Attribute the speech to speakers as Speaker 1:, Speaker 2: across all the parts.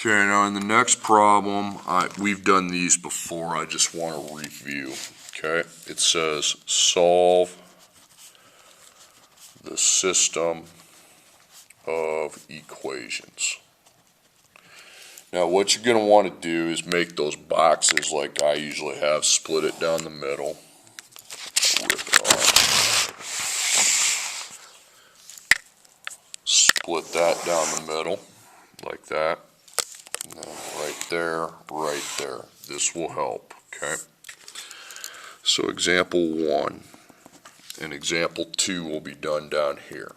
Speaker 1: Okay, now in the next problem, we've done these before, I just want to review. Okay, it says solve the system of equations. Now what you're going to want to do is make those boxes like I usually have, split it down the middle, rip it off, split that down the middle like that. And then right there, this will help, okay? So example 1 and example 2 will be done down here.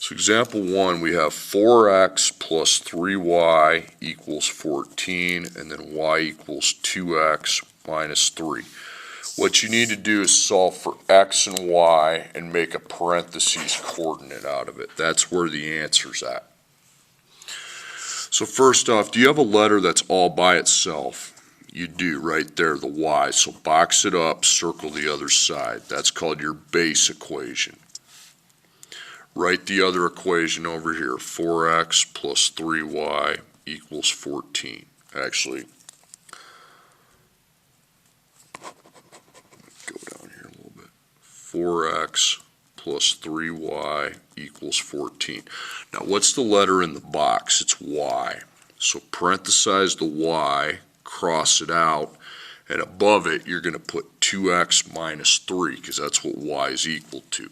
Speaker 1: So example 1, we have 4x plus 3y equals 14, and then y equals 2x minus 3. What you need to do is solve for x and y and make a parentheses coordinate out of it. That's where the answer's at. So first off, do you have a letter that's all by itself? You do, right there, the y. So box it up, circle the other side. That's called your base equation. Write the other equation over here, 4x plus 3y equals 14. Actually, go down here a little bit. 4x plus 3y equals 14. Now what's the letter in the box? It's y. So parenthesize the y, cross it out, and above it you're going to put 2x minus 3 because that's what y is equal to.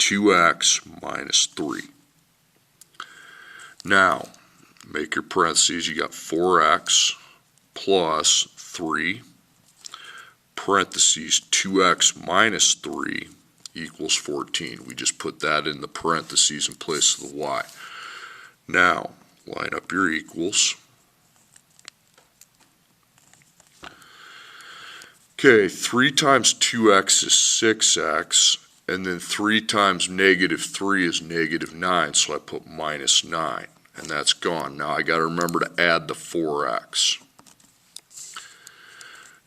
Speaker 1: 2x minus 3. Now make your parentheses. You got 4x plus 3 parentheses 2x minus 3 equals 14. We just put that in the parentheses in place of the y. Now, line up your equals. Okay, 3 times 2x is 6x, and then 3 times negative 3 is negative 9, so I put minus 9, and that's gone. Now I got to remember to add the 4x.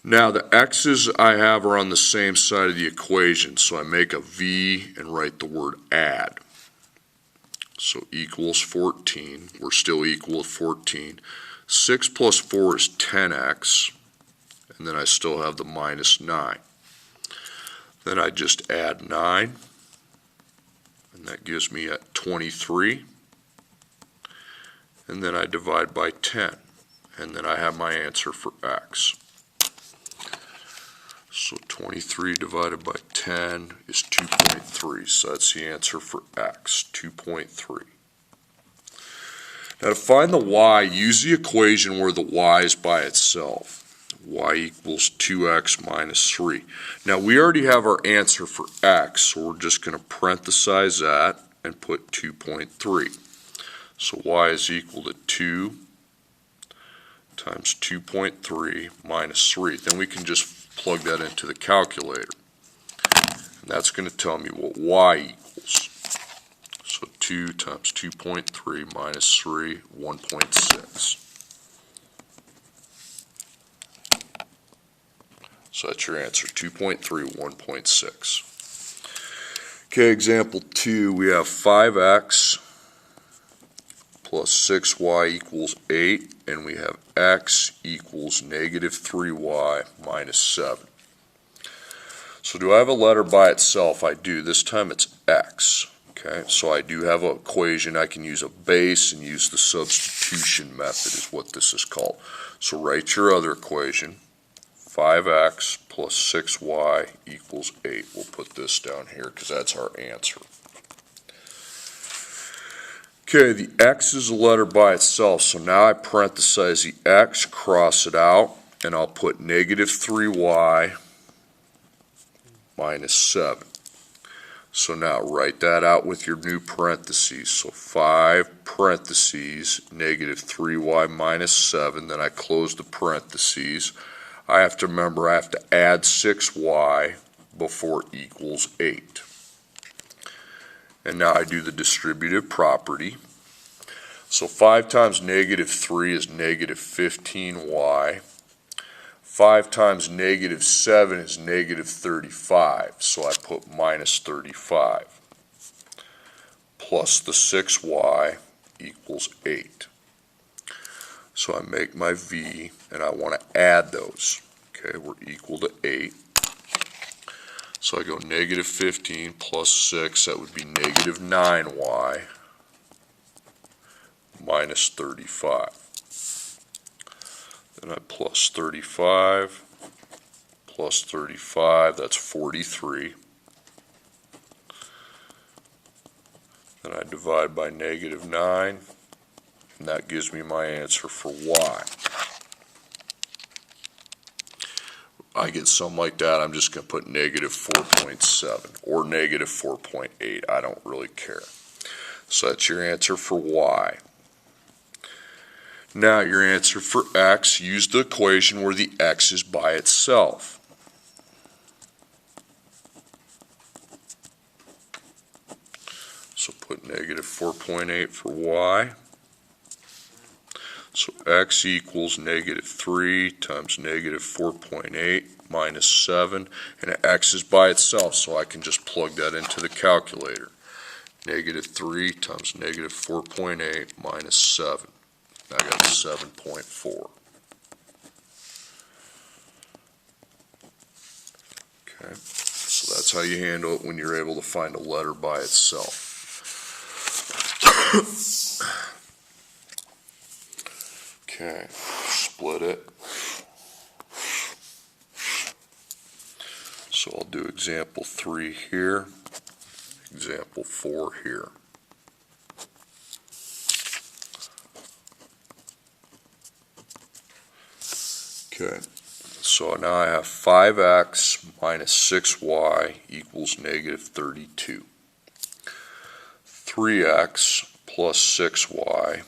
Speaker 1: Now the x's I have are on the same side of the equation, so I make a V and write the word add. So equals 14. We're still equal with 14. 6 plus 4 is 10x, and then I still have the minus 9. Then I just add 9, and that gives me at 23. And then I divide by 10, and then I have my answer for x. So 23 divided by 10 is 2.3. So that's the answer for x, 2.3. Now to find the y, use the equation where the y is by itself. Y equals 2x minus 3. Now we already have our answer for x, so we're just going to parenthesize that and put 2.3. So y is equal to 2 times 2.3 minus 3. Then we can just plug that into the calculator. And that's going to tell me what y equals. So 2 times 2.3 minus 3, 1.6. So that's your answer, 2.3, 1.6. Okay, example 2, we have 5x plus 6y equals 8, and we have x equals negative 3y minus 7. So do I have a letter by itself? I do. This time it's x. Okay, so I do have an equation. I can use a base and use the substitution method is what this is called. So write your other equation. 5x plus 6y equals 8. We'll put this down here because that's our answer. Okay, the x is a letter by itself, so now I parenthesize the x, cross it out, and I'll put negative 3y minus 7. So now write that out with your new parentheses. So 5 parentheses, negative 3y minus 7, then I close the parentheses. I have to remember I have to add 6y before equals 8. And now I do the distributive property. So 5 times negative 3 is negative 15y. 5 times negative 7 is negative 35. So I put minus 35. Plus the 6y equals equals 8. So I make my v, and I want to add those. Okay, we're equal to 8. So I go negative 15 plus 6, that would be negative 9y minus 35. Then I plus 35, plus 35, that's 43. Then I divide by negative 9, and that gives me my answer for y. I get something like that, I'm just going to put negative 4.7 or negative 4.8. I don't really care. So that's your answer for y. Now your answer for x, use the equation where the x is by itself. So put negative 4.8 for y. So x equals negative 3 times negative 4.8 minus 7, and x is by itself, so I can just plug that into the calculator. Negative 3 times negative 4.8 minus 7. I got 7.4. Okay, so that's how you handle it when you're able to find a letter by itself. Okay, split it. So I'll do example 3 here, example 4 here. Okay, so now I have 5x minus 6y equals negative 32. 3x plus 6y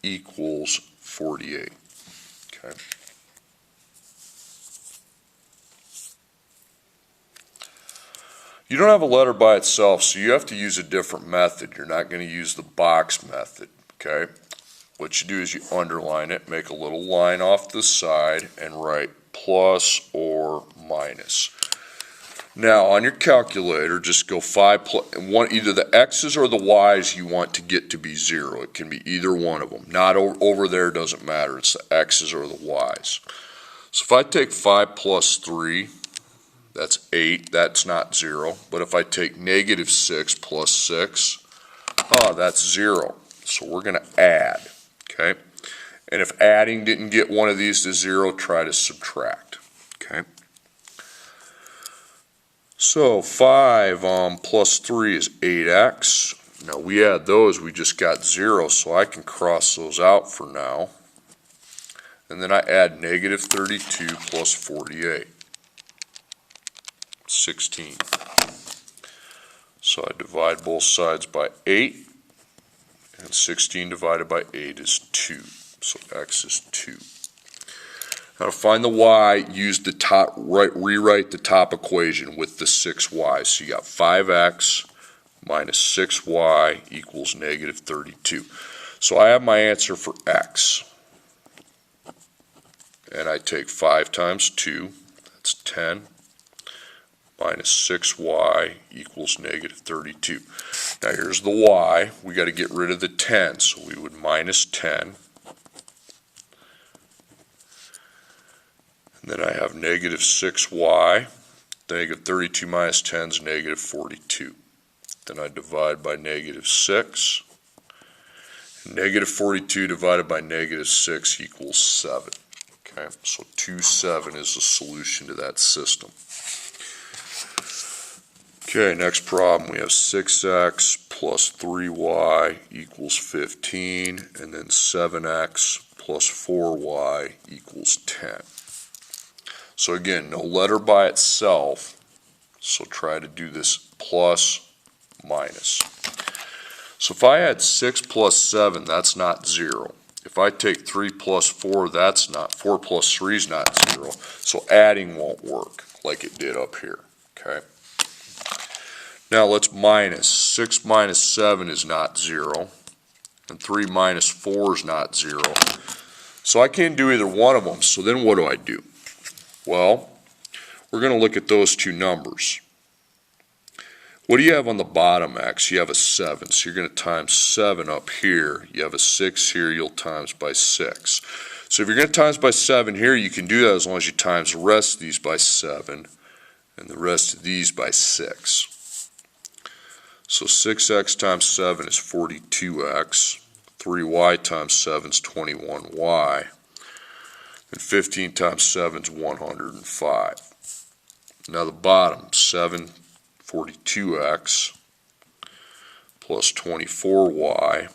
Speaker 1: equals 48. Okay. You don't have a letter by itself, so you have to use a different method. You're not going to use the box method. Okay. What you do is you underline it, make a little line off the side, and write plus or minus. Now on your calculator, just go 5 plus either the x's or the y's you want to get to be 0. It can be either one of them. Not over there doesn't matter. It's the x's or the y's. So if I take 5 plus 3, that's 8. That's not 0. But if I take negative 6 plus 6, that's 0. So we're going to add. Okay, and if adding didn't get one of these to 0, try to subtract. Okay, so 5 plus 3 is 8x. Now we add those, we just got 0, so I can cross those out for now. And then I add negative 32 plus 48, 16. So I divide both sides by 8. And 16 divided by 8 is 2. So x is 2. Now to find the y, use the top, rewrite the top equation with the 6y. So you got 5x minus 6y equals negative 32. So I have my answer for x. And I take 5 times 2, that's 10. Minus 6y equals negative 32. Now here's the y. We got to get rid of the 10, so we would minus 10. And then I have negative 6y. Negative 32 minus 10 is negative 42. Then I divide by negative 6. Negative 42 divided by negative 6 equals 7. Okay, so 2, 7 is the solution to that system. Okay, next problem, we have 6x plus 3y equals 15, and then 7x plus 4y equals 10. So again, no letter by itself, so try to do this plus, minus. So if I add 6 plus 7, that's not 0. If I take 3 plus 4, that's not, 4 plus 3 is not 0. So adding won't work like it did up here, okay? Now let's minus. 6 minus 7 is not 0. And 3 minus 4 is not 0. So I can't do either one of them. So then what do I do? Well, we're going to look at those two numbers. What do you have on the bottom x? You have a 7, so you're going to times 7 up here. You have a 6 here, you'll times by 6. So if you're going to times by 7 here, you can do that as long as you times the rest of these by 7 and the rest of these by 6. So 6x times 7 is 42x. 3y times 7 is 21y. And 15 times 7 is 105. Now the bottom, 7, 42x plus 24y,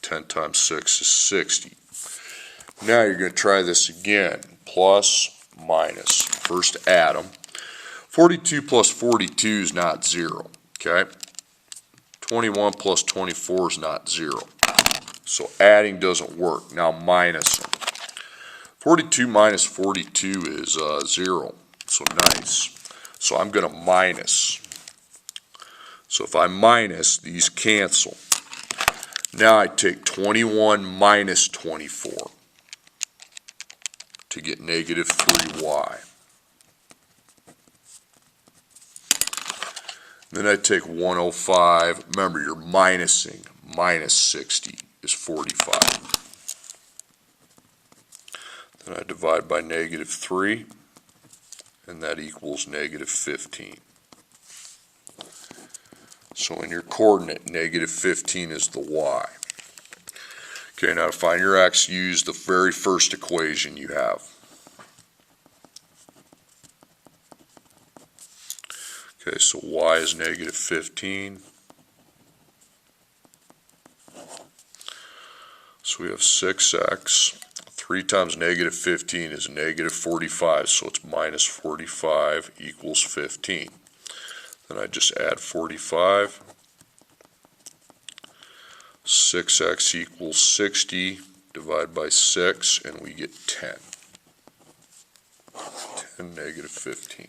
Speaker 1: 10 times 6 is 60. Now you're going to try this again, plus, minus. First add them. 42 plus 42 is not 0, okay? 21 plus 24 is not 0. So adding doesn't work. Now minus them. 42 minus 42 is 0, so nice. So I'm going to minus. So if I minus, these cancel. Now I take 21 minus 24 to get negative 3y. Then I take 105. Remember, you're minusing. Minus 60 is 45. Then I divide by negative 3, and that equals negative 15. So in your coordinate, negative 15 is the y. Okay, now to find your x, use the very first equation you have. Okay, so y is negative 15. So we have 6x. 3 times negative 15 is negative 45, so it's minus 45 equals 15. Then I just add 45. 6x equals 60, divide by 6, and we get 10. 10, negative 15.